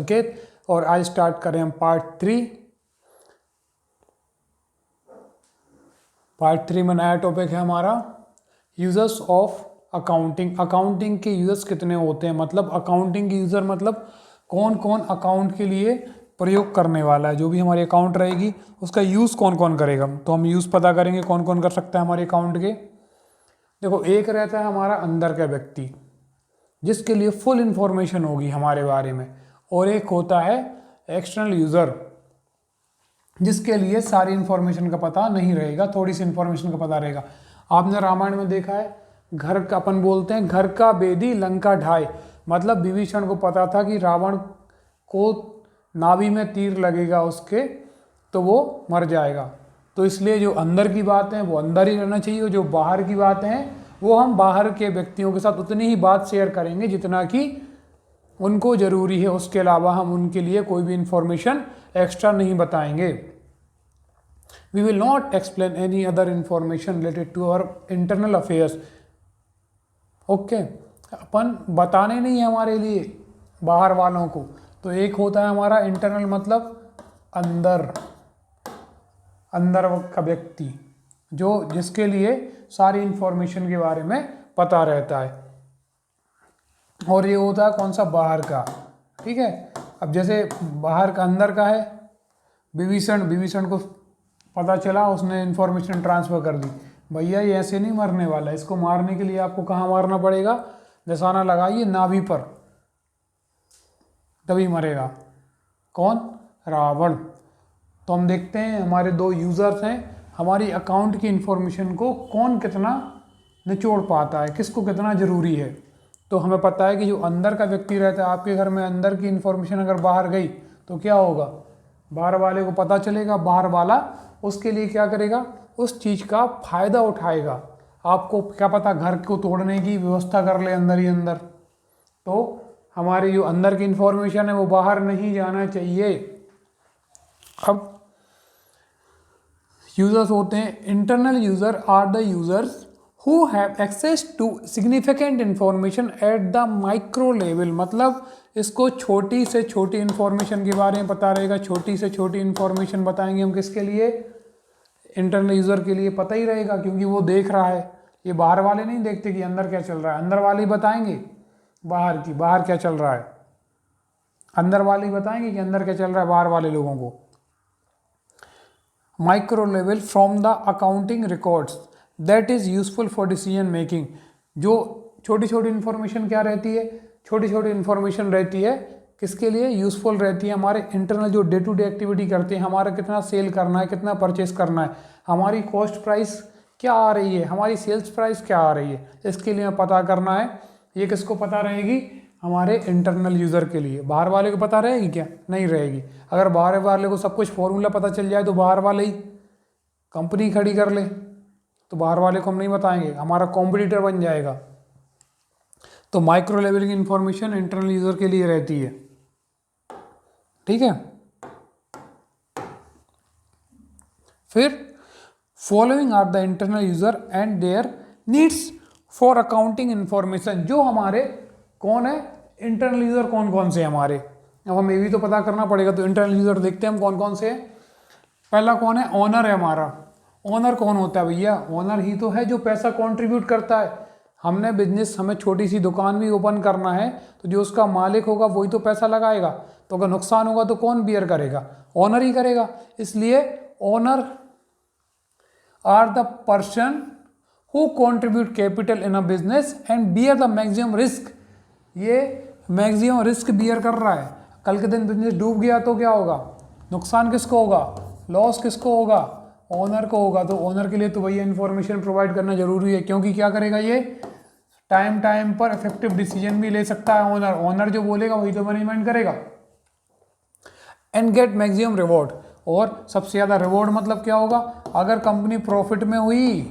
संकेत और आज स्टार्ट करें हम पार्ट 3। पार्ट 3 में नया टॉपिक है हमारा यूजर्स ऑफ अकाउंटिंग। अकाउंटिंग के यूजर्स कितने होते हैं, मतलब अकाउंटिंग के यूजर मतलब कौन कौन अकाउंट के लिए प्रयोग करने वाला है। जो भी हमारी अकाउंट रहेगी उसका यूज़ कौन कौन करेगा, तो हम यूज़ पता करेंगे कौन कौन कर सकता है हमारे अकाउंट के। देखो, एक रहता है हमारा अंदर का व्यक्ति जिसके लिए फुल इंफॉर्मेशन होगी हमारे बारे में, और एक होता है एक्सटर्नल यूज़र जिसके लिए सारी इन्फॉर्मेशन का पता नहीं रहेगा, थोड़ी सी इन्फॉर्मेशन का पता रहेगा। आपने रामायण में देखा है, घर का अपन बोलते हैं घर का बेदी लंका ढाई, मतलब विभीषण को पता था कि रावण को नाभि में तीर लगेगा उसके तो वो मर जाएगा। तो इसलिए जो अंदर की बातें हैं वो अंदर ही रहना चाहिए, और जो बाहर की बातें हैं वो हम बाहर के व्यक्तियों के साथ उतनी ही बात शेयर करेंगे जितना कि उनको ज़रूरी है। उसके अलावा हम उनके लिए कोई भी इंफॉर्मेशन एक्स्ट्रा नहीं बताएंगे। We will not explain any other information related to our internal affairs. Okay, अपन बताने नहीं है हमारे लिए बाहर वालों को। तो एक होता है हमारा इंटरनल, मतलब अंदर का व्यक्ति जो जिसके लिए सारी इंफॉर्मेशन के बारे में पता रहता है, और ये होता है कौन सा, बाहर का। ठीक है, अब जैसे बाहर का अंदर का है विभीषण को पता चला, उसने इंफॉर्मेशन ट्रांसफ़र कर दी, भैया ये ऐसे नहीं मरने वाला, इसको मारने के लिए आपको कहाँ मारना पड़ेगा, निशाना लगाइए नाभि पर, तभी मरेगा। कौन, रावण। तो हम देखते हैं हमारे दो यूज़र्स हैं, हमारी अकाउंट की इन्फॉर्मेशन को कौन कितना निचोड़ पाता है, किसको कितना ज़रूरी है। तो हमें पता है कि जो अंदर का व्यक्ति रहता है आपके घर में, अंदर की इन्फॉर्मेशन अगर बाहर गई तो क्या होगा, बाहर वाले को पता चलेगा, बाहर वाला उसके लिए क्या करेगा, उस चीज़ का फ़ायदा उठाएगा। आपको क्या पता घर को तोड़ने की व्यवस्था कर ले अंदर ही अंदर। तो हमारी जो अंदर की इन्फॉर्मेशन है वो बाहर नहीं जाना चाहिए। अब यूजर्स होते हैं, internal user are the users who have access to significant information at the micro level, मतलब इसको छोटी से छोटी इन्फॉर्मेशन के बारे में पता रहेगा। छोटी से छोटी इन्फॉर्मेशन बताएंगे हम किसके लिए, इंटरनल यूज़र के लिए पता ही रहेगा, क्योंकि वो देख रहा है। ये बाहर वाले नहीं देखते कि अंदर क्या चल रहा है, अंदर वाले ही बताएंगे बाहर क्या चल रहा है, अंदर वाले ही बताएंगे कि अंदर क्या चल रहा है बाहर वाले लोगों को। Micro level from the accounting records that is useful for decision making. जो छोटी छोटी इन्फॉर्मेशन क्या रहती है, छोटी छोटी इन्फॉर्मेशन रहती है किसके लिए यूज़फुल रहती है, हमारे इंटरनल जो डे टू डे एक्टिविटी करते हैं, हमारा कितना सेल करना है, कितना परचेस करना है, हमारी कॉस्ट प्राइस क्या आ रही है, हमारी सेल्स प्राइस क्या आ रही है, इसके लिए पता करना है। ये किसको पता रहेगी, हमारे इंटरनल यूज़र के लिए। बाहर वाले को पता रहेगी क्या, नहीं रहेगी। अगर बाहर वाले को सब कुछ फॉर्मूला पता चल जाए तो बाहर वाले ही कंपनी खड़ी कर ले, तो बाहर वाले को हम नहीं बताएंगे, हमारा कॉम्पिटिटर बन जाएगा। तो माइक्रो लेवल की इंफॉर्मेशन इंटरनल यूज़र के लिए रहती है। ठीक है, फिर following are the internal user and their needs for accounting information. जो हमारे कौन है इंटरनल यूज़र, कौन कौन से हमारे, अब हमें भी तो पता करना पड़ेगा। तो इंटरनल यूज़र देखते हैं हम कौन कौन से हैं। पहला कौन है, ओनर है हमारा। ओनर कौन होता है भैया, ओनर ही तो है जो पैसा कंट्रीब्यूट करता है। हमने बिजनेस, हमें छोटी सी दुकान भी ओपन करना है तो जो उसका मालिक होगा वही तो पैसा लगाएगा। तो अगर नुकसान होगा तो कौन बियर करेगा, ओनर ही करेगा। इसलिए owner are the person who contribute capital in a business and bear the maximum risk. ये मैक्सिमम रिस्क बियर कर रहा है। कल के दिन बिजनेस डूब गया तो क्या होगा, नुकसान किसको होगा, लॉस किसको होगा, ओनर को होगा। तो ओनर के लिए तो भैया इन्फॉर्मेशन प्रोवाइड करना जरूरी है, क्योंकि क्या करेगा ये, टाइम पर इफेक्टिव डिसीजन भी ले सकता है ओनर। ओनर जो बोलेगा वही तो मैनेजमेंट करेगा। एंड गेट मैक्सिमम रिवॉर्ड, और सबसे ज़्यादा रिवॉर्ड मतलब क्या होगा, अगर कंपनी प्रॉफिट में हुई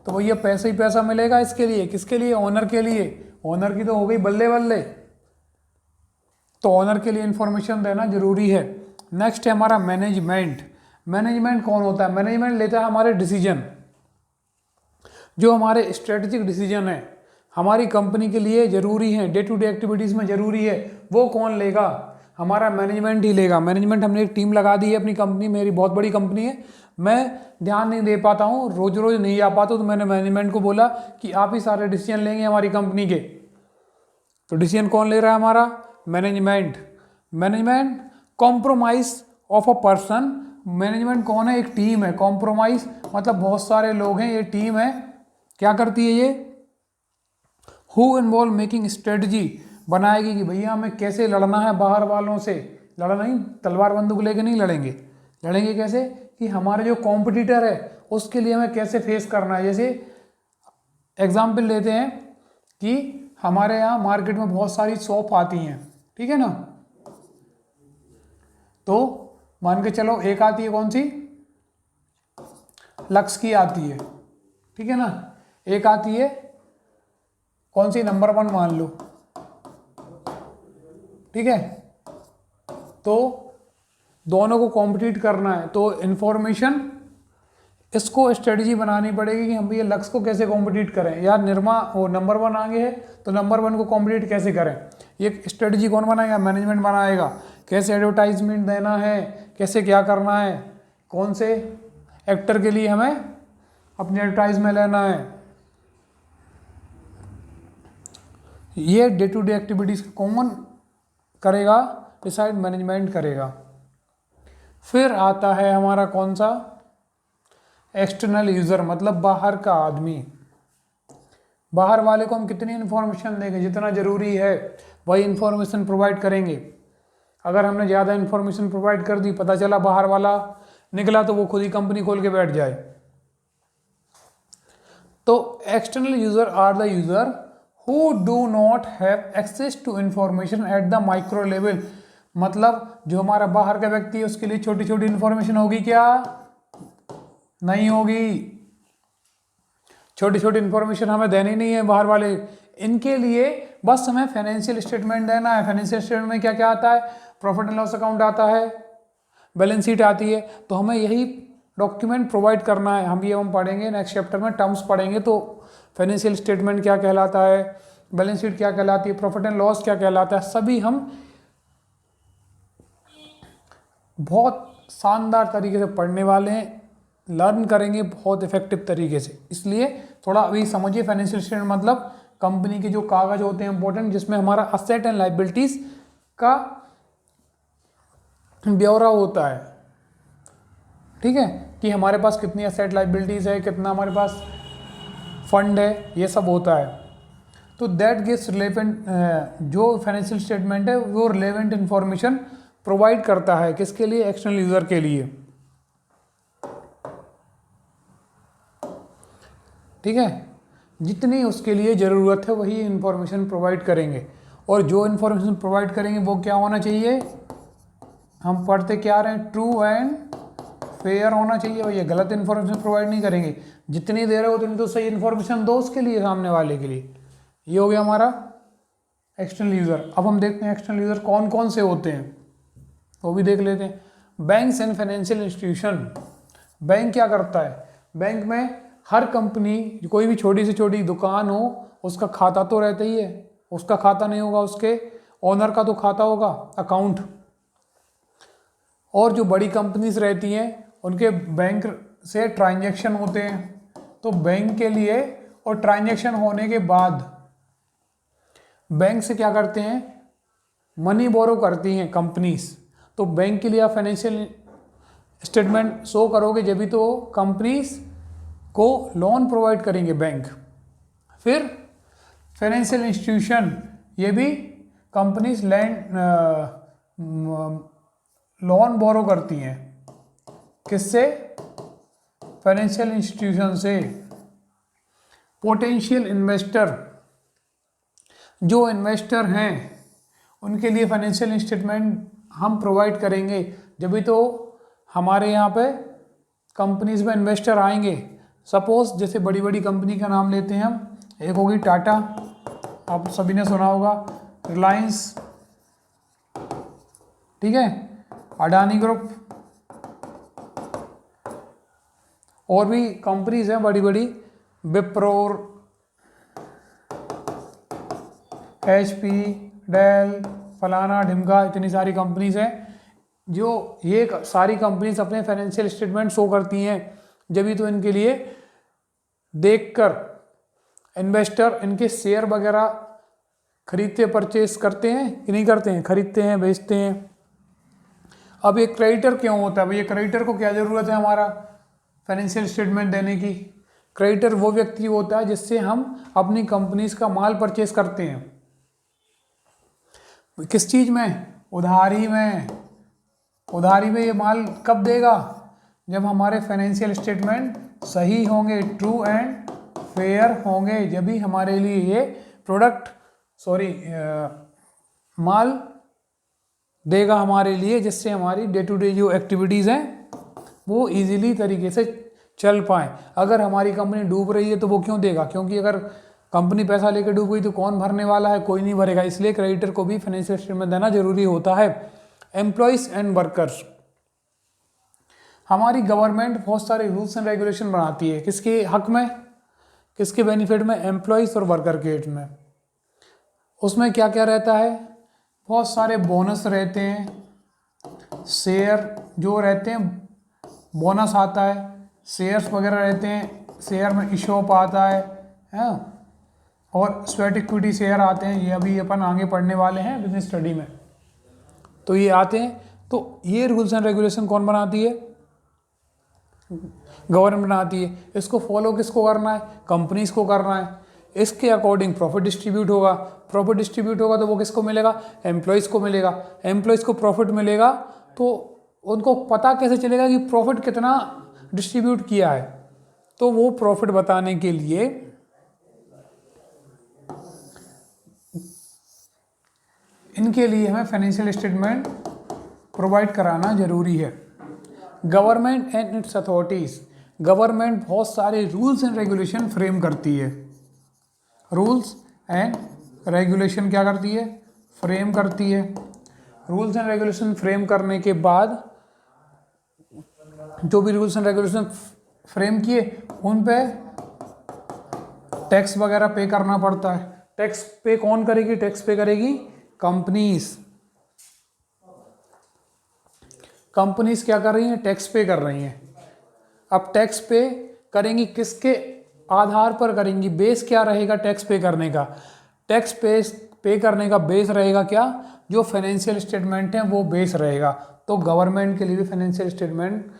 तो भैया पैसा ही पैसा मिलेगा इसके लिए, किसके लिए, ओनर के लिए। ओनर की तो हो गई बल्ले बल्ले, तो ओनर के लिए इंफॉर्मेशन देना जरूरी है। नेक्स्ट है हमारा मैनेजमेंट। मैनेजमेंट कौन होता है, मैनेजमेंट लेता है हमारे डिसीजन, जो हमारे स्ट्रेटेजिक डिसीजन है, हमारी कंपनी के लिए जरूरी है, डे टू डे एक्टिविटीज़ में जरूरी है, वो कौन लेगा, हमारा मैनेजमेंट ही लेगा। मैनेजमेंट हमने एक टीम लगा दी है अपनी कंपनी, मेरी बहुत बड़ी कंपनी है, मैं ध्यान नहीं दे पाता हूँ, रोज रोज नहीं आ पाता, तो मैंने मैनेजमेंट को बोला कि आप ही सारे डिसीजन लेंगे हमारी कंपनी के। तो डिसीजन कौन ले रहा है? हमारा management. Management compromise of a person. Management कौन है? एक टीम है। कॉम्प्रोमाइज मतलब बहुत सारे लोग हैं, ये टीम है। क्या करती है ये? हु इन्वॉल्व मेकिंग स्ट्रेटजी, बनाएगी कि भैया हमें कैसे लड़ना है बाहर वालों से। लड़ना नहीं, तलवार बंदूक लेके नहीं लड़ेंगे। लड़ेंगे कैसे? कि हमारे जो कॉम्पिटिटर है उसके लिए हमें कैसे फेस करना है। जैसे एग्जाम्पल लेते हैं कि हमारे यहाँ मार्केट में बहुत सारी शॉप आती हैं, ठीक है ना। तो मान के चलो एक आती है, कौन सी? लक्स की आती है, ठीक है ना। एक आती है कौन सी? नंबर 1 मान लो, ठीक है। तो दोनों को कॉम्पिटिट करना है, तो इंफॉर्मेशन इसको स्ट्रेटजी बनानी पड़ेगी कि हम ये लक्ष्य को कैसे कॉम्पिटिट करें। यार निर्मा वो नंबर 1 आगे है, तो नंबर 1 को कॉम्पिटिट कैसे करें, ये स्ट्रेटजी कौन बनाएगा? मैनेजमेंट बनाएगा। कैसे एडवर्टाइजमेंट देना है, कैसे क्या करना है, कौन से एक्टर के लिए हमें अपनी एडवर्टाइजमेंट लेना है, ये डे टू डे एक्टिविटीज कौन करेगा? डिसाइड मैनेजमेंट करेगा। फिर आता है हमारा कौन सा? एक्सटर्नल यूजर, मतलब बाहर का आदमी। बाहर वाले को हम कितनी इन्फॉर्मेशन देंगे? जितना जरूरी है वही इन्फॉर्मेशन प्रोवाइड करेंगे। अगर हमने ज़्यादा इन्फॉर्मेशन प्रोवाइड कर दी, पता चला बाहर वाला निकला, तो वो खुद ही कंपनी खोल के बैठ जाए। तो external user are the user who do not have access to information at the micro level. मतलब जो हमारा बाहर का व्यक्ति है उसके लिए छोटी छोटी इन्फॉर्मेशन होगी क्या? नहीं होगी। छोटी छोटी इन्फॉर्मेशन हमें देनी नहीं है बाहर वाले, इनके लिए बस हमें फाइनेंशियल स्टेटमेंट देना है। फाइनेंशियल स्टेटमेंट में क्या क्या आता है? प्रॉफिट एंड लॉस अकाउंट आता है, बैलेंस शीट आती है, तो हमें यही डॉक्यूमेंट प्रोवाइड करना है। हम पढ़ेंगे नेक्स्ट चैप्टर में, टर्म्स पढ़ेंगे, तो फाइनेंशियल स्टेटमेंट क्या कहलाता है, बैलेंस शीट क्या कहलाती है, प्रॉफिट एंड लॉस क्या कहलाता है, सभी हम बहुत शानदार तरीके से पढ़ने वाले हैं, लर्न करेंगे बहुत इफेक्टिव तरीके से। इसलिए थोड़ा अभी समझिए, फाइनेंशियल स्टेटमेंट मतलब कंपनी के जो कागज होते हैं इंपॉर्टेंट, जिसमें हमारा असेट एंड लाइबिलिटीज का ब्यौरा होता है, ठीक है, कि हमारे पास कितनी असेट लाइबिलिटीज है, कितना हमारे पास फंड है, ये सब होता है। तो दैट गिव्स रिलेवेंट, जो फाइनेंशियल स्टेटमेंट है वो रिलेवेंट इंफॉर्मेशन प्रोवाइड करता है, किसके लिए? एक्सटर्नल यूजर के लिए, ठीक है। जितनी उसके लिए ज़रूरत है वही इंफॉर्मेशन प्रोवाइड करेंगे। और जो इंफॉर्मेशन प्रोवाइड करेंगे वो क्या होना चाहिए? हम पढ़ते क्या रहे हैं? ट्रू एंड फेयर होना चाहिए भैया। गलत इन्फॉर्मेशन प्रोवाइड नहीं करेंगे। जितनी दे रहे हो उतनी तो सही इन्फॉर्मेशन दो उसके लिए, सामने वाले के लिए। ये हो गया हमारा एक्सटर्नल यूज़र। अब हम देखते हैं एक्सटर्नल यूज़र कौन कौन से होते हैं, वो भी देख लेते हैं। Banks and financial institution. Bank क्या करता है? बैंक में हर कंपनी, कोई भी छोटी से छोटी दुकान हो, उसका खाता तो रहता ही है। उसका खाता नहीं होगा, उसके ओनर का तो खाता होगा, अकाउंट। और जो बड़ी कंपनीज रहती हैं उनके बैंक से ट्रांजैक्शन होते हैं। तो बैंक के लिए, और ट्रांजैक्शन होने के बाद बैंक से क्या करते हैं? मनी बोरो करती हैं कंपनीज। तो बैंक के लिए आप फाइनेंशियल स्टेटमेंट शो करोगे, जब भी तो कंपनीज को लोन प्रोवाइड करेंगे बैंक। फिर फाइनेंशियल इंस्टीट्यूशन, ये भी कंपनीज लोन बोरो करती हैं। किससे? फाइनेंशियल इंस्टीट्यूशन से। पोटेंशियल इन्वेस्टर, जो इन्वेस्टर हैं उनके लिए फाइनेंशियल स्टेटमेंट हम प्रोवाइड करेंगे, जब भी तो हमारे यहाँ पे कंपनीज में इन्वेस्टर आएंगे। सपोज जैसे बड़ी बड़ी कंपनी का नाम लेते हैं हम, एक होगी टाटा, आप सभी ने सुना होगा, रिलायंस, ठीक है, अडानी ग्रुप, और भी कंपनीज हैं बड़ी बड़ी, विप्रो, HP, डेल, फलाना ढिमका, इतनी सारी कंपनीज हैं जो ये सारी कंपनीज अपने फाइनेंशियल स्टेटमेंट शो करती हैं, जब भी तो इनके लिए देखकर इन्वेस्टर इनके शेयर वगैरह खरीदते परचेस करते हैं कि नहीं करते हैं, खरीदते हैं बेचते हैं। अब ये क्रेडिटर क्यों होता है? भैया क्रेडिटर को क्या ज़रूरत है हमारा फाइनेंशियल स्टेटमेंट देने की? क्रेडिटर वो व्यक्ति होता है जिससे हम अपनी कंपनीज का माल परचेस करते हैं। किस चीज़ में? उधारी में। उधारी में ये माल कब देगा? जब हमारे फाइनेंशियल स्टेटमेंट सही होंगे, ट्रू एंड फेयर होंगे, जब भी हमारे लिए ये प्रोडक्ट माल देगा हमारे लिए, जिससे हमारी डे टू डे जो एक्टिविटीज़ हैं वो इजीली तरीके से चल पाएँ। अगर हमारी कंपनी डूब रही है तो वो क्यों देगा? क्योंकि अगर कंपनी पैसा लेकर डूब गई तो कौन भरने वाला है? कोई नहीं भरेगा। इसलिए क्रेडिटर को भी फाइनेंशियल स्टेटमेंट देना जरूरी होता है। एम्प्लॉयज़ एंड वर्कर्स, हमारी गवर्नमेंट बहुत सारे रूल्स एंड रेगुलेशन बनाती है। किसके हक में? किसके बेनिफिट में? एम्प्लॉयज़ और वर्कर के हित में। उसमें क्या क्या रहता है? बहुत सारे बोनस रहते हैं, शेयर जो रहते हैं, बोनस आता है, शेयर्स वगैरह रहते हैं, शेयर में इशॉप आता है और स्वेट इक्विटी शेयर आते हैं। ये अभी अपन आगे पढ़ने वाले हैं बिजनेस स्टडी में, तो ये आते हैं। तो ये रूल्स एंड रेगुलेशन कौन बनाती है? गवर्नमेंट बनाती है। इसको फॉलो किसको करना है? कंपनीज को करना है। इसके अकॉर्डिंग प्रॉफिट डिस्ट्रीब्यूट होगा। प्रॉफिट डिस्ट्रीब्यूट होगा तो वो किसको मिलेगा? एम्प्लॉयज़ को मिलेगा। एम्प्लॉयज़ को प्रॉफिट मिलेगा तो उनको पता कैसे चलेगा कि प्रॉफिट कितना डिस्ट्रीब्यूट किया है? तो वो प्रॉफिट बताने के लिए इनके लिए हमें फाइनेंशियल स्टेटमेंट प्रोवाइड कराना जरूरी है। Government and it's authorities, government बहुत सारे रूल्स एंड रेगुलेशन फ्रेम करती है। रूल्स एंड रेगुलेशन क्या करती है? फ्रेम करती है। रूल्स एंड रेगुलेशन फ्रेम करने के बाद जो भी रूल्स एंड रेगुलेशन फ्रेम किए उन पे टैक्स वगैरह पे करना पड़ता है। टैक्स पे कौन करेगी? टैक्स पे करेगी कंपनीज। कंपनीज क्या कर रही हैं? टैक्स पे कर रही हैं। अब टैक्स पे करेंगी किसके आधार पर करेंगी? बेस क्या रहेगा टैक्स पे करने का? टैक्स पे करने का बेस रहेगा क्या? जो फाइनेंशियल स्टेटमेंट है वो बेस रहेगा। तो गवर्नमेंट के लिए भी फाइनेंशियल स्टेटमेंट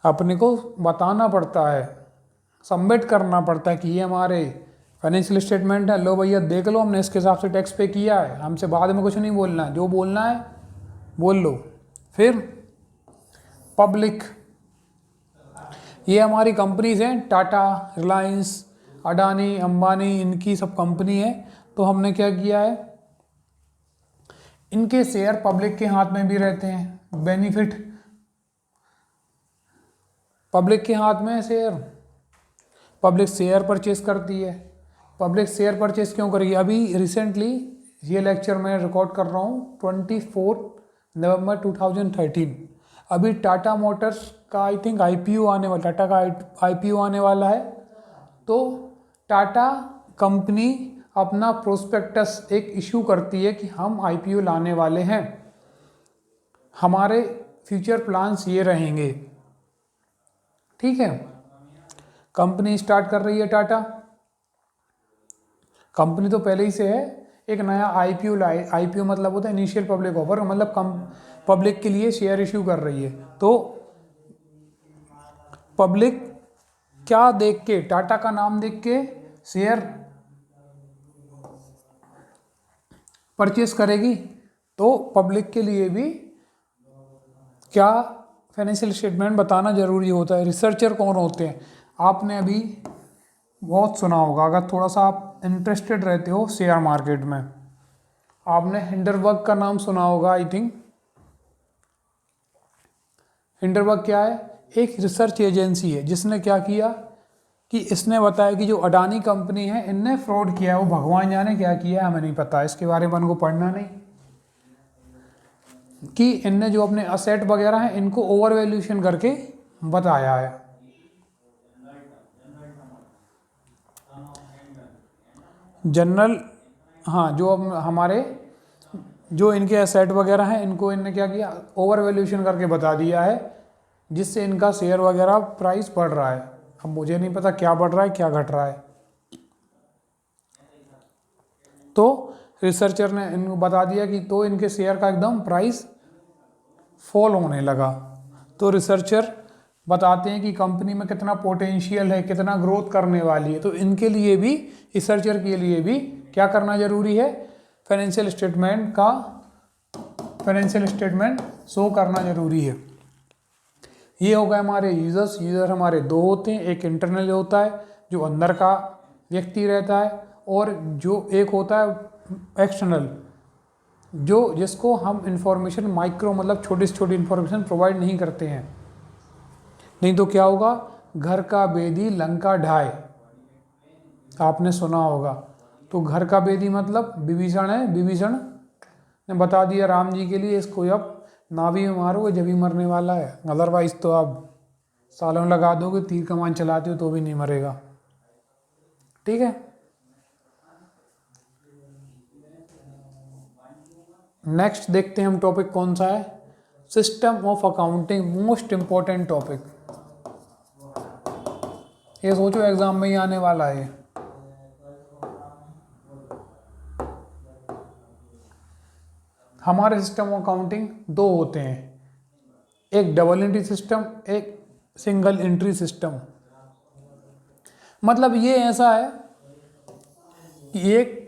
अपने को बताना पड़ता है, सबमिट करना पड़ता है कि ये हमारे फाइनेंशियल स्टेटमेंट है, लो भैया देख लो, हमने इसके हिसाब से टैक्स पे किया है, हमसे बाद में कुछ नहीं बोलना है, जो बोलना है बोल लो। फिर पब्लिक, ये हमारी कंपनीज हैं, टाटा, रिलायंस, अडानी, अंबानी, इनकी सब कंपनी है। तो हमने क्या किया है, इनके शेयर पब्लिक के हाथ में भी रहते हैं। बेनिफिट पब्लिक के हाथ में शेयर, पब्लिक शेयर परचेज करती है। पब्लिक शेयर परचेज क्यों करेगी? अभी रिसेंटली ये लेक्चर मैं रिकॉर्ड कर रहा हूँ 24 नवंबर 2013। अभी टाटा मोटर्स का आई थिंक आईपीओ आने वाला, टाटा का आईपीओ आने वाला है। तो टाटा कंपनी अपना प्रोस्पेक्टस एक इशू करती है कि हम आईपीओ लाने वाले हैं, हमारे फ्यूचर प्लान्स ये रहेंगे। ठीक है, कंपनी स्टार्ट कर रही है टाटा। कंपनी तो पहले ही से है, एक नया आईपीओ लाए। आईपीओ मतलब होता है इनिशियल पब्लिक ऑफर, मतलब पब्लिक के लिए शेयर इश्यू कर रही है। तो पब्लिक क्या देख के, टाटा का नाम देख के शेयर परचेस करेगी। तो पब्लिक के लिए भी क्या फाइनेंशियल स्टेटमेंट बताना जरूरी होता है। रिसर्चर कौन होते हैं? आपने अभी बहुत सुना होगा, अगर थोड़ा सा आप इंटरेस्टेड रहते हो शेयर मार्केट में, आपने हिंडरबर्ग का नाम सुना होगा आई थिंक। हिंडरबर्ग क्या है? एक रिसर्च एजेंसी है जिसने क्या किया कि इसने बताया कि जो अडानी कंपनी है इनने फ्रॉड किया है। वो भगवान जाने क्या किया है, हमें नहीं पता, इसके बारे में उनको पढ़ना नहीं, कि इनने जो अपने असेट वगैरह हैं इनको ओवर वैल्यूएशन करके बताया है। जनरल, हाँ, जो हमारे जो इनके एसेट वगैरह हैं इनको इनने क्या किया, ओवर वैल्यूएशन करके बता दिया है, जिससे इनका शेयर वगैरह प्राइस बढ़ रहा है। अब मुझे नहीं पता क्या बढ़ रहा है क्या घट रहा है। तो रिसर्चर ने इनको बता दिया कि तो इनके शेयर का एकदम प्राइस फॉल होने लगा। तो रिसर्चर बताते हैं कि कंपनी में कितना पोटेंशियल है, कितना ग्रोथ करने वाली है। तो इनके लिए भी, रिसर्चर के लिए भी क्या करना जरूरी है, फाइनेंशियल स्टेटमेंट शो करना जरूरी है। ये हो गए हमारे यूजर्स। यूजर हमारे दो होते हैं, एक इंटरनल होता है जो अंदर का व्यक्ति रहता है, और जो एक होता है एक्सटर्नल, जो जिसको हम इंफॉर्मेशन माइक्रो मतलब छोटी से छोटी इंफॉर्मेशन प्रोवाइड नहीं करते हैं। नहीं तो क्या होगा, घर का बेदी लंका ढाए, आपने सुना होगा। तो घर का बेदी मतलब विभीषण है, विभीषण ने बता दिया राम जी के लिए इसको अब नाभि में मारोगे जब ही मरने वाला है, अदरवाइज तो आप सालों लगा दोगे, तीर कमान चलाते हो तो भी नहीं मरेगा। ठीक है। नेक्स्ट देखते हैं हम टॉपिक कौन सा है, system of accounting, most important topic. ये सोचो एग्जाम में ही आने वाला है। हमारे सिस्टम ऑफ अकाउंटिंग दो होते हैं, एक डबल एंट्री सिस्टम, एक सिंगल एंट्री सिस्टम। मतलब ये ऐसा है कि एक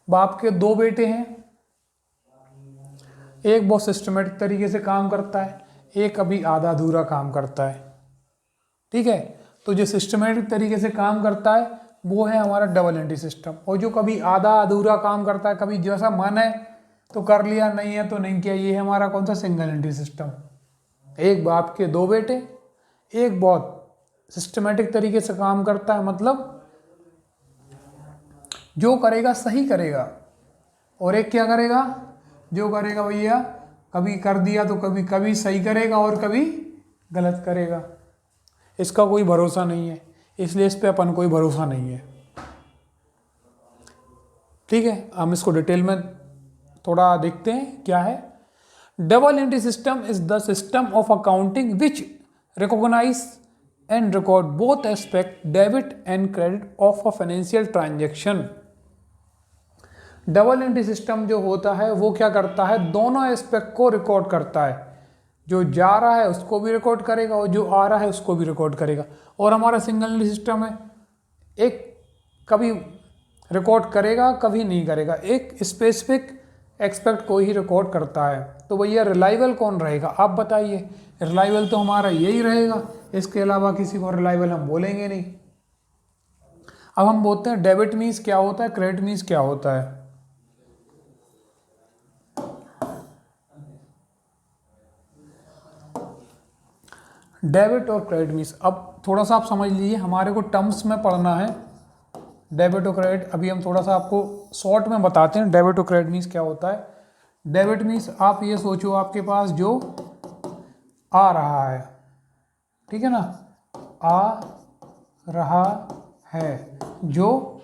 बाप के दो बेटे हैं, एक बहुत सिस्टमेटिक तरीके से काम करता है, एक अभी आधा अधूरा काम करता है। ठीक है। तो जो सिस्टमेटिक तरीके से काम करता है वो है हमारा डबल एंट्री सिस्टम, और जो कभी आधा अधूरा काम करता है, कभी जैसा मन है तो कर लिया, नहीं है तो नहीं किया, ये है हमारा कौन सा, सिंगल एंट्री सिस्टम। एक बाप के दो बेटे, एक बहुत सिस्टमेटिक तरीके से काम करता है, मतलब जो करेगा सही करेगा, और एक क्या करेगा, जो करेगा भैया कभी कर दिया तो कभी कभी सही करेगा और कभी गलत करेगा। इसका कोई भरोसा नहीं है, इसलिए इस पे अपन कोई भरोसा नहीं है। ठीक है। हम इसको डिटेल में थोड़ा देखते हैं क्या है। Double entry system is the system of accounting which recognise and record both aspect debit and credit of a financial transaction. Double entry system जो होता है वो क्या करता है, दोनों एस्पेक्ट को रिकॉर्ड करता है, जो जा रहा है उसको भी रिकॉर्ड करेगा और जो आ रहा है उसको भी रिकॉर्ड करेगा। और हमारा सिंगल एंट्री सिस्टम है, एक कभी रिकॉर्ड करेगा कभी नहीं करेगा, एक स्पेसिफिक एक्सपेक्ट को ही रिकॉर्ड करता है। तो भैया रिलायबल कौन रहेगा, आप बताइए। रिलायबल तो हमारा यही रहेगा, इसके अलावा किसी को रिलायबल हम बोलेंगे नहीं। अब हम बोलते हैं डेबिट मीन्स क्या होता है, क्रेडिट मीन्स क्या होता है। डेबिट और क्रेडिट मीन्स, अब थोड़ा सा आप समझ लीजिए, हमारे को टर्म्स में पढ़ना है डेबिट और क्रेडिट। अभी हम थोड़ा सा आपको शॉर्ट में बताते हैं डेबिट और क्रेडिट मीन्स क्या होता है। डेबिट मीन्स आप ये सोचो आपके पास जो आ रहा है, ठीक है ना, आ रहा है, जो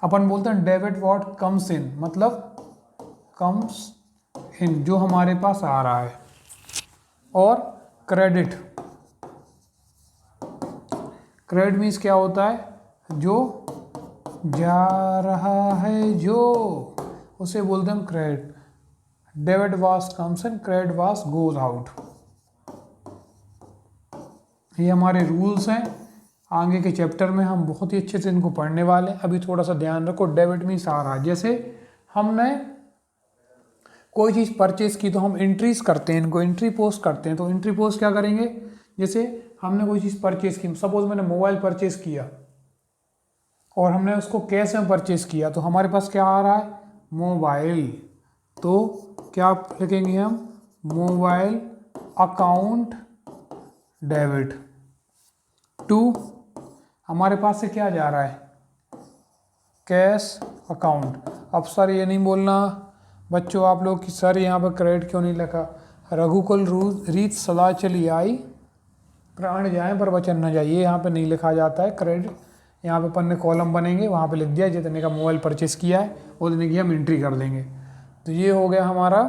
अपन बोलते हैं डेबिट व्हाट कम्स इन, मतलब कम्स इन, जो हमारे पास आ रहा है। और क्रेडिट, क्रेडिट मीन्स क्या होता है, जो जा रहा है, जो उसे बोलते हैं हम क्रेडिट। डेबिट वास कम्स इन, क्रेडिट वास गोज आउट। ये हमारे रूल्स हैं, आगे के चैप्टर में हम बहुत ही अच्छे से इनको पढ़ने वाले हैं। अभी थोड़ा सा ध्यान रखो, डेबिट मीन्स आ रहा है, जैसे हमने कोई चीज़ परचेज की तो हम एंट्रीज करते हैं, इनको एंट्री पोस्ट करते हैं। तो एंट्री पोस्ट क्या करेंगे, जैसे हमने कोई चीज़ परचेज की, सपोज मैंने मोबाइल परचेज किया और हमने उसको कैश में परचेज किया, तो हमारे पास क्या आ रहा है, मोबाइल। तो क्या लिखेंगे हम, मोबाइल अकाउंट डेबिट टू, हमारे पास से क्या जा रहा है, कैश अकाउंट। अब सर ये नहीं बोलना बच्चों आप लोग कि सर यहाँ पर क्रेडिट क्यों नहीं लिखा, रघुकुल रीत सदा चली आई, प्राण जाए पर वचन न जाए, ये यहाँ पे नहीं लिखा जाता है क्रेडिट, यहाँ पे अपन ने कॉलम बनेंगे, वहाँ पे लिख दिया जितने का मोबाइल परचेस किया है उतने की हम एंट्री कर देंगे। तो ये हो गया हमारा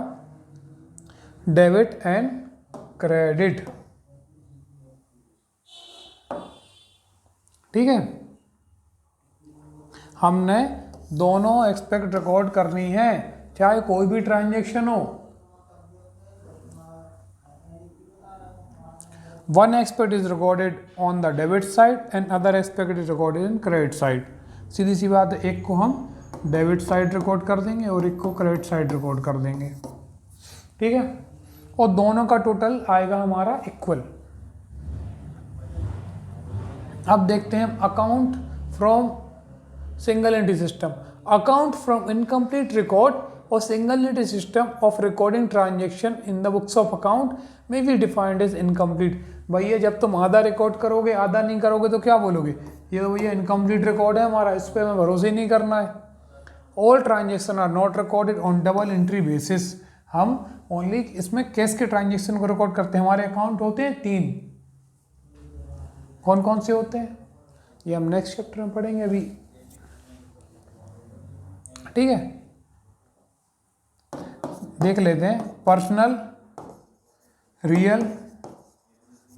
डेबिट एंड क्रेडिट। ठीक है, हमने दोनों एक्सपेक्ट रिकॉर्ड करनी है, चाहे कोई भी ट्रांजेक्शन हो। One aspect is recorded on the debit side and other aspect is recorded in credit side। सीधी सी बात है, एक को हम डेबिट साइड रिकॉर्ड कर देंगे और एक को क्रेडिट साइड रिकॉर्ड कर देंगे। ठीक है, और दोनों का टोटल आएगा हमारा इक्वल। अब देखते हैं account from single entry system. Account from incomplete record और single entry system of recording transaction in the books of account में बी डिफाइंड एज इनकम्प्लीट। भैया जब तुम आधा रिकॉर्ड करोगे आधा नहीं करोगे तो क्या बोलोगे, ये तो भैया इनकम्प्लीट रिकॉर्ड है हमारा, इस पर हमें भरोसे ही नहीं करना है। All transaction are not recorded on double entry basis. हम ओनली इसमें कैश के ट्रांजेक्शन को रिकॉर्ड करते हैं। हमारे अकाउंट होते हैं 3, कौन कौन से होते हैं ये हम नेक्स्ट चैप्टर में पढ़ेंगे अभी। ठीक है, देख लेते हैं पर्सनल, रियल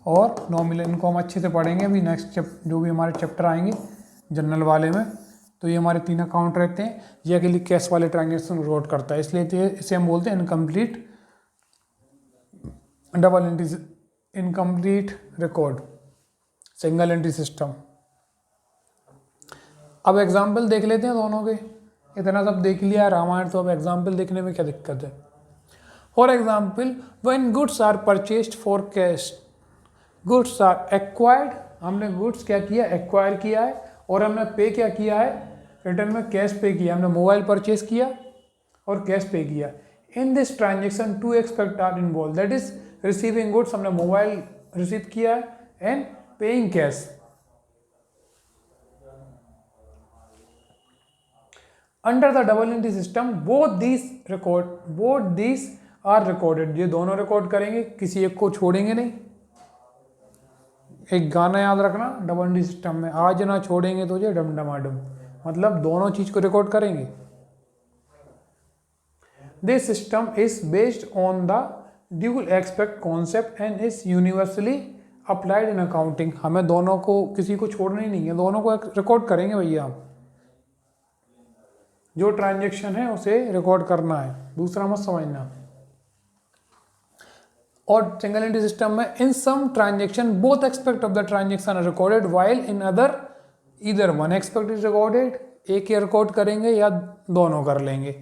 और नॉमिनल, इनको हम अच्छे से पढ़ेंगे अभी नेक्स्ट जो भी हमारे चैप्टर आएंगे जनरल वाले में। तो ये हमारे 3 अकाउंट रहते हैं, ये अकेले कैश वाले ट्रांजेक्शन रिकॉर्ड करता है, इसलिए तो इसे हम बोलते हैं incomplete double entry, incomplete record single entry system. अब एग्जाम्पल देख लेते हैं दोनों के। इतना सब देख लिया रामायण, तो अब एग्जाम्पल देखने में क्या दिक्कत है। For example when goods are purchased for cash, goods are acquired, हमने गुड्स क्या किया, एक्वायर किया है, और हमने पे क्या किया है, रिटर्न में कैश पे किया। हमने मोबाइल परचेस किया और कैश पे किया। In this transaction 2 aspect are involve, that is receiving goods, हमने मोबाइल रिसीव किया है, and paying cash. Under the double entry system both these are recorded, ये दोनों रिकॉर्ड करेंगे, किसी एक को छोड़ेंगे नहीं। एक गाना याद रखना डबल एंट्री सिस्टम में, आज ना छोड़ेंगे तुझे डम डमाडम, मतलब दोनों चीज को रिकॉर्ड करेंगे। This system is based on the dual expect concept and is universally applied in accounting. हमें दोनों को, किसी को छोड़ना ही नहीं है, दोनों को रिकॉर्ड करेंगे भैया हम। जो ट्रांजेक्शन है उसे रिकॉर्ड करना है, दूसरा मत समझना। और सिंगल एंट्री सिस्टम में in some transaction both aspect of the transaction are recorded while in other either one aspect is recorded. एक ही रिकॉर्ड करेंगे या दोनों कर लेंगे।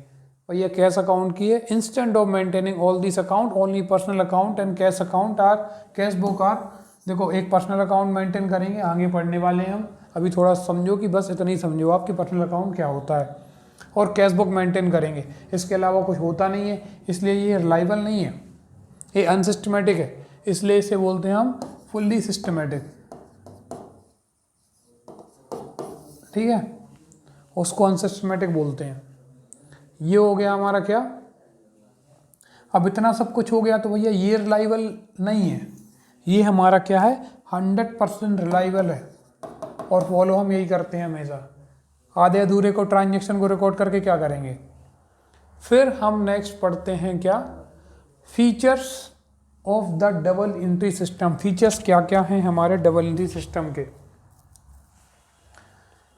भैया कैश अकाउंट की है, instead of maintaining all this account only personal account and cash account are, cash book are, देखो एक पर्सनल अकाउंट मेंटेन करेंगे, आगे पढ़ने वाले हैं हम, अभी थोड़ा समझो कि बस इतना ही समझो आपकी पर्सनल अकाउंट क्या होता है, और कैश बुक मेंटेन करेंगे, इसके अलावा कुछ होता नहीं है, इसलिए ये रिलायबल नहीं है, ये अनसिस्टमेटिक है, इसलिए इसे बोलते हैं हम फुल्ली सिस्टमेटिक। ठीक है, उसको अनसिस्टमेटिक बोलते हैं। ये हो गया हमारा क्या, अब इतना सब कुछ हो गया तो भैया ये रिलायबल नहीं है, ये हमारा क्या है 100% रिलायबल है, और फॉलो हम यही करते हैं हमेशा। आधे अधूरे को ट्रांजेक्शन को रिकॉर्ड करके क्या करेंगे। फिर हम नेक्स्ट पढ़ते हैं क्या, features of the double entry system. Features क्या क्या हैं हमारे डबल एंट्री सिस्टम के।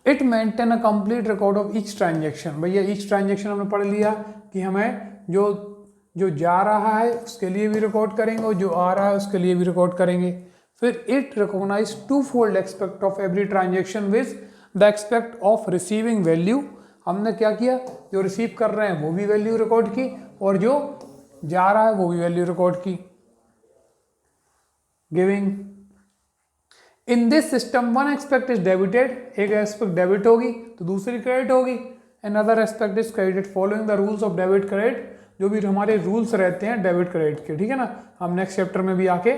It maintain a complete record of each transaction. भैया ईच ट्रांजेक्शन हमने पढ़ लिया कि हमें जो जा रहा है उसके लिए भी रिकॉर्ड करेंगे और जो आ रहा है उसके लिए भी रिकॉर्ड करेंगे। फिर it recognise 2-fold aspect of every transaction with the aspect of receiving value. हमने क्या किया, जो रिसीव कर रहे हैं वो भी वैल्यू रिकॉर्ड की और जो जा रहा है वो भी वैल्यू रिकॉर्ड की। Giving in this system one aspect is debited, एक एक्सपेक्ट डेबिट होगी तो दूसरी क्रेडिट होगी, and other expect is credit following the rules of debit credit. जो भी हमारे रूल्स रहते हैं डेबिट क्रेडिट के, ठीक है ना, हम नेक्स्ट चैप्टर में भी आके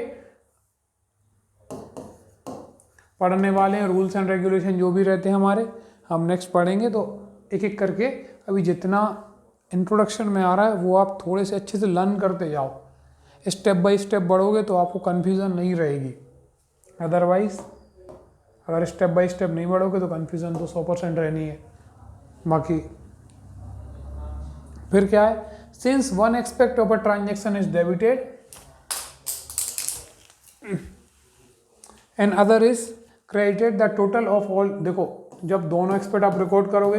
पढ़ने वाले हैं। रूल्स एंड रेगुलेशन जो भी रहते हैं हमारे, हम नेक्स्ट पढ़ेंगे, तो एक एक करके अभी जितना इंट्रोडक्शन में आ रहा है वो आप थोड़े से अच्छे से लर्न करते जाओ। स्टेप बाय स्टेप बढ़ोगे तो आपको कन्फ्यूज़न नहीं रहेगी, अदरवाइज अगर स्टेप बाय स्टेप नहीं बढ़ोगे तो कन्फ्यूज़न तो 100% रहनी है। बाकी फिर क्या है, since one expect of a transaction is debited and other is credited the total of all. देखो जब दोनों एक्सपेक्ट आप रिकॉर्ड करोगे,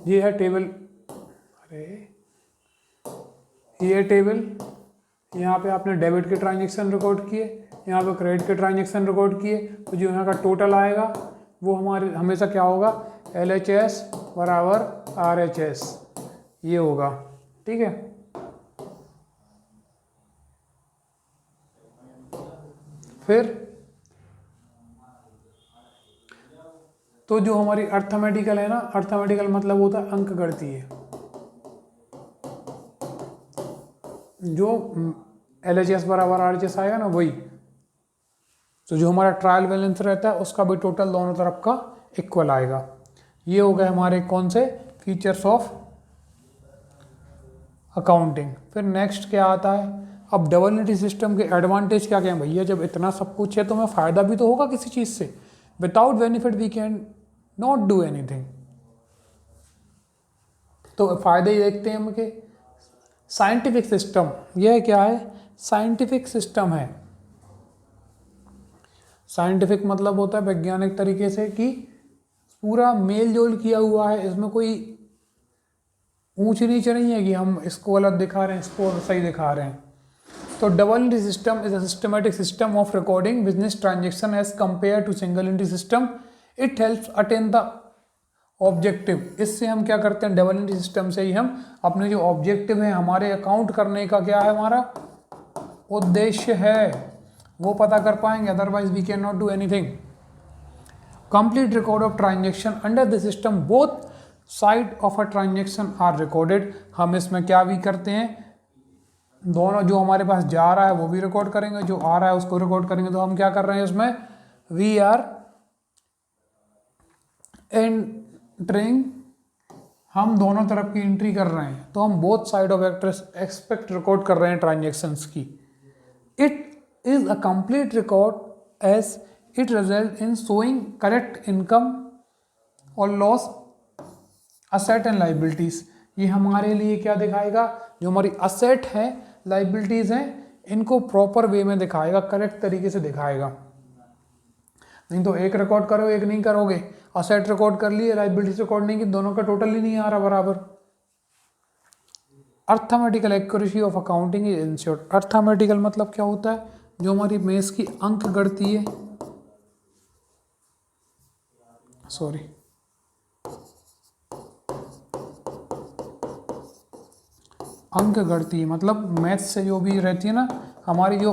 ये है टेबल, अरे ये टेबल, यहाँ पे आपने डेबिट के ट्रांजेक्शन रिकॉर्ड किए, यहाँ पे क्रेडिट के ट्रांजेक्शन रिकॉर्ड किए, तो जो यहाँ का टोटल आएगा वो हमारे हमेशा क्या होगा, LHS बराबर RHS, ये होगा। ठीक है, फिर तो जो हमारी अर्थमेटिकल है ना, अर्थमेटिकल मतलब होता है अंक गणितीय, जो LHS बराबर RHS आएगा ना वही, तो जो हमारा ट्रायल बैलेंस रहता है उसका भी टोटल दोनों तरफ का इक्वल आएगा। ये हो गए हमारे कौन से फीचर्स ऑफ अकाउंटिंग। फिर नेक्स्ट क्या आता है, अब डबल एंट्री सिस्टम के एडवांटेज क्या क्या हैं भैया, जब इतना सब कुछ है तो हमें फ़ायदा भी तो होगा किसी चीज़ से। Without benefit we can not do anything. तो फ़ायदे ही देखते हैं हम के साइंटिफिक सिस्टम, यह क्या है, साइंटिफिक सिस्टम है। साइंटिफिक मतलब होता है वैज्ञानिक तरीके से कि पूरा मेल जोल किया हुआ है, इसमें कोई ऊंच नीच नहीं है कि हम इसको गलत दिखा रहे हैं इसको सही दिखा रहे हैं। तो double entry system is a systematic system of recording business transaction as compare to single entry system. It helps attain the objective. इससे हम क्या करते हैं, डबल एंट्री सिस्टम से ही हम अपने जो ऑब्जेक्टिव है, हमारे अकाउंट करने का क्या है, हमारा उद्देश्य है, वो पता कर पाएंगे। Otherwise we can not do anything. Complete record of transaction under the system, both side of a transaction are recorded. हम इसमें क्या भी करते हैं, दोनों जो हमारे पास जा रहा है वो भी रिकॉर्ड करेंगे, जो आ रहा है उसको रिकॉर्ड करेंगे। तो हम क्या कर रहे हैं इसमें, वी आर एंट्रिंग, हम दोनों तरफ की एंट्री कर रहे हैं, तो हम both side of aspect record कर रहे हैं ट्रांजेक्शन्स की। It is a complete record as it result in showing correct income और लॉस, असेट एंड लाइबिलिटीज। ये हमारे लिए क्या दिखाएगा, जो हमारी असेट है, लाइबिलिटीज हैं, इनको प्रॉपर वे में दिखाएगा, करेक्ट तरीके से दिखाएगा। नहीं तो एक रिकॉर्ड करो एक नहीं करोगे, असेट रिकॉर्ड कर लिए लाइबिलिटीज रिकॉर्ड नहीं की, दोनों का टोटल ही नहीं आ रहा बराबर। Arithmetical accuracy of accounting is insured. Arithmetical मतलब क्या होता है, जो हमारी मेस की अंक गणती है, सॉरी अंक गणती मतलब मैथ से जो भी रहती है ना, हमारी जो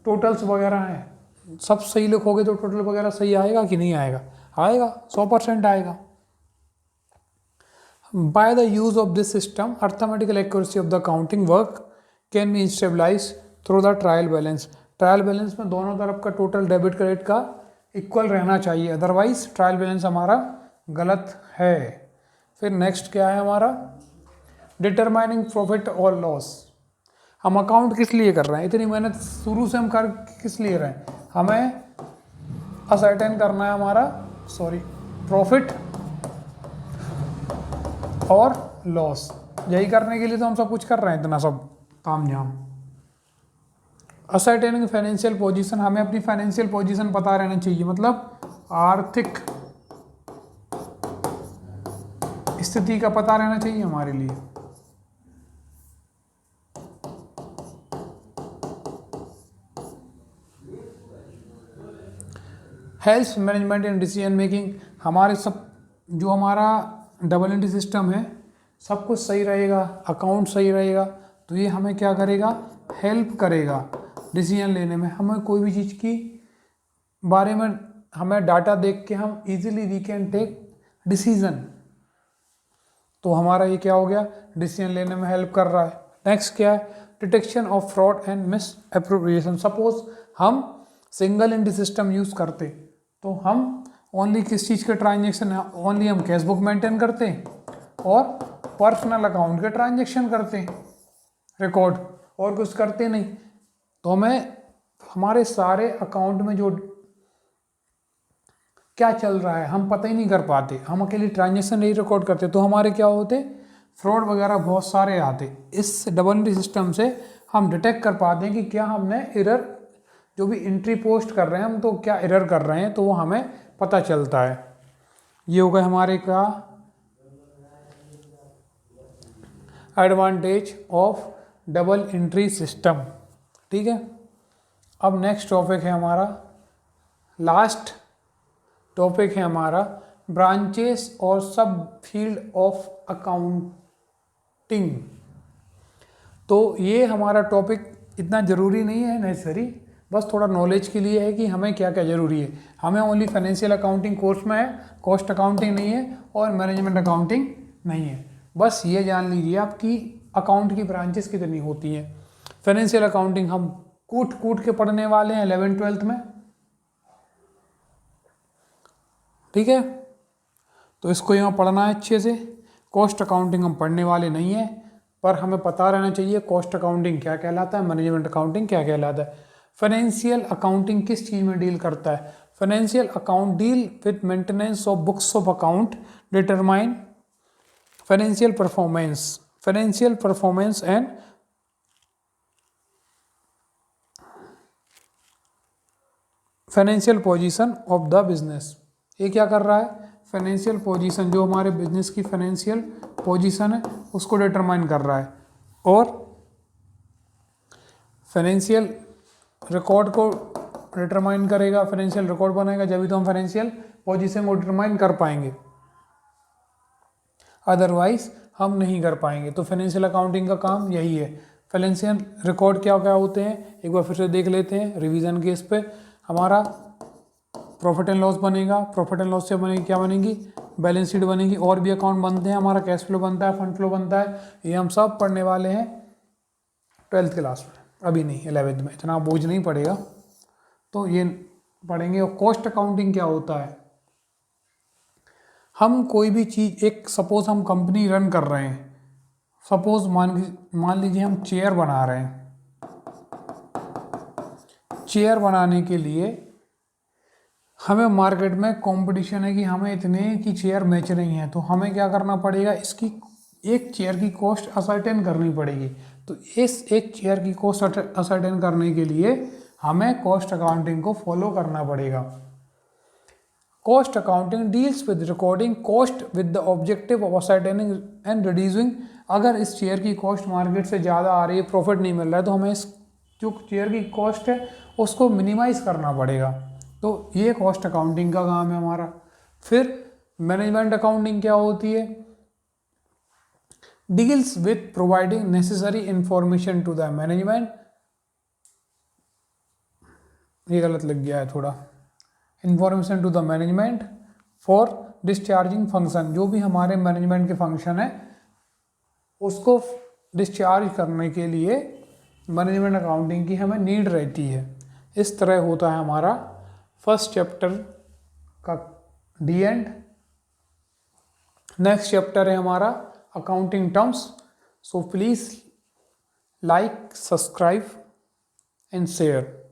टोटल्स वगैरह हैं सब सही लिखोगे तो टोटल वगैरह सही आएगा कि नहीं आएगा, आएगा, 100% आएगा। By the use of this system arithmetical accuracy of the accounting work can be stabilise through the trial balance. Trial balance में दोनों तरफ का टोटल डेबिट क्रेडिट का इक्वल रहना चाहिए, अदरवाइज ट्रायल बैलेंस हमारा गलत है। फिर नेक्स्ट क्या है हमारा, डिटरमाइनिंग प्रॉफिट और लॉस। हम अकाउंट किस लिए कर रहे हैं, इतनी मेहनत शुरू से हम कर किस लिए रहे हैं, हमें असर्टेन करना है हमारा प्रॉफिट और लॉस। यही करने के लिए तो हम सब कुछ कर रहे हैं, इतना सब ताम झाम। असर्टेनिंग फाइनेंशियल पोजीशन, हमें अपनी फाइनेंशियल पोजीशन पता रहना चाहिए, मतलब आर्थिक स्थिति का पता रहना चाहिए हमारे लिए। Helps management and decision making, हमारे सब जो हमारा डबल एंट्री सिस्टम है सब कुछ सही रहेगा, अकाउंट सही रहेगा, तो ये हमें क्या करेगा, हेल्प करेगा डिसीजन लेने में। हमें कोई भी चीज़ की बारे में हमें डाटा देख के हम easily we can take decision, तो हमारा ये क्या हो गया, डिसीजन लेने में हेल्प कर रहा है। नेक्स्ट क्या है, detection of fraud and miss appropriation. Suppose हम सिंगल एंट्री सिस्टम यूज़ करते तो हम ओनली किस चीज़ के ट्रांजेक्शन है, ओनली हम कैश बुक मेंटेन करते हैं और पर्सनल अकाउंट के ट्रांजेक्शन करते हैं रिकॉर्ड, और कुछ करते नहीं। तो हमें हमारे सारे अकाउंट में जो क्या चल रहा है हम पता ही नहीं कर पाते, हम अकेली ट्रांजेक्शन नहीं रिकॉर्ड करते, तो हमारे क्या होते, फ्रॉड वगैरह बहुत सारे आते। इस डबल एंट्री सिस्टम से हम डिटेक्ट कर पाते हैं कि क्या हमने एरर, जो भी एंट्री पोस्ट कर रहे हैं हम, तो क्या एरर कर रहे हैं, तो वो हमें पता चलता है। ये हो गए हमारे का advantage of double entry system. ठीक है, अब नेक्स्ट टॉपिक है हमारा, लास्ट टॉपिक है हमारा ब्रांचेस और सब फील्ड ऑफ अकाउंटिंग। तो ये हमारा टॉपिक इतना ज़रूरी नहीं है नेसेसरी, बस थोड़ा नॉलेज के लिए है कि हमें क्या क्या ज़रूरी है। हमें ओनली फाइनेंशियल अकाउंटिंग कोर्स में है, कॉस्ट अकाउंटिंग नहीं है और मैनेजमेंट अकाउंटिंग नहीं है। बस ये जान लीजिए आपकी अकाउंट की ब्रांचेस कितनी होती हैं। फाइनेंशियल अकाउंटिंग हम कूट के पढ़ने वाले हैं 11th-12th में, ठीक है, तो इसको यहाँ पढ़ना है अच्छे से। कॉस्ट अकाउंटिंग हम पढ़ने वाले नहीं है, पर हमें पता रहना चाहिए कॉस्ट अकाउंटिंग क्या कहलाता है, मैनेजमेंट अकाउंटिंग क्या कहलाता है। फाइनेंशियल अकाउंटिंग किस चीज़ में डील करता है? Financial account deal with maintenance of books of account, determine financial performance and financial position of the business. ये क्या कर रहा है? फाइनेंशियल पोजीशन, जो हमारे बिजनेस की फाइनेंशियल पोजीशन है उसको डिटरमाइन कर रहा है, और फाइनेंशियल रिकॉर्ड को डिटरमाइन करेगा। फाइनेंशियल रिकॉर्ड बनाएगा, जब तो हम फाइनेंशियल पोजीशन को डिटरमाइन कर पाएंगे, अदरवाइज हम नहीं कर पाएंगे। तो फाइनेंशियल अकाउंटिंग का काम यही है। फाइनेंशियल रिकॉर्ड क्या क्या होते हैं एक बार फिर से देख लेते हैं रिवीजन के इस पे। हमारा प्रॉफिट एंड लॉस बनेगा, प्रॉफिट एंड लॉस से बनेगी क्या बनेगी, बैलेंस शीट बनेगी, और भी अकाउंट बनते हैं, हमारा कैश फ्लो बनता है, फंड फ्लो बनता है। ये हम सब पढ़ने वाले हैं 12th क्लास में, अभी नहीं 11th में, इतना बोझ नहीं पड़ेगा, तो ये पढ़ेंगे। और कॉस्ट अकाउंटिंग क्या होता है? हम कोई भी चीज़, एक सपोज हम कंपनी रन कर रहे हैं, सपोज मान लीजिए हम चेयर बना रहे हैं। चेयर बनाने के लिए हमें मार्केट में कंपटीशन है कि हमें इतने की चेयर बेच रही हैं, तो हमें क्या करना पड़ेगा, इसकी एक चेयर की कॉस्ट असर्टेन करनी पड़ेगी। तो इस एक चेयर की कॉस्ट असर्टेन करने के लिए हमें कॉस्ट अकाउंटिंग को फॉलो करना पड़ेगा। Cost accounting deals with recording cost with the objective of ascertaining and reducing. अगर इस चेयर की कॉस्ट मार्केट से ज़्यादा आ रही है, प्रॉफिट नहीं मिल रहा है, तो हमें इस जो चेयर की कॉस्ट है उसको मिनिमाइज करना पड़ेगा। तो ये कॉस्ट अकाउंटिंग का काम है हमारा। फिर मैनेजमेंट अकाउंटिंग क्या होती है? Deals with providing necessary information to the management, ये गलत लग गया है थोड़ा, information to the management for discharging function. जो भी हमारे मैनेजमेंट के फंक्शन है उसको डिस्चार्ज करने के लिए मैनेजमेंट अकाउंटिंग की हमें नीड रहती है। इस तरह होता है हमारा फर्स्ट चैप्टर का डी एंड। नेक्स्ट चैप्टर है हमारा accounting terms. So please like, subscribe and share.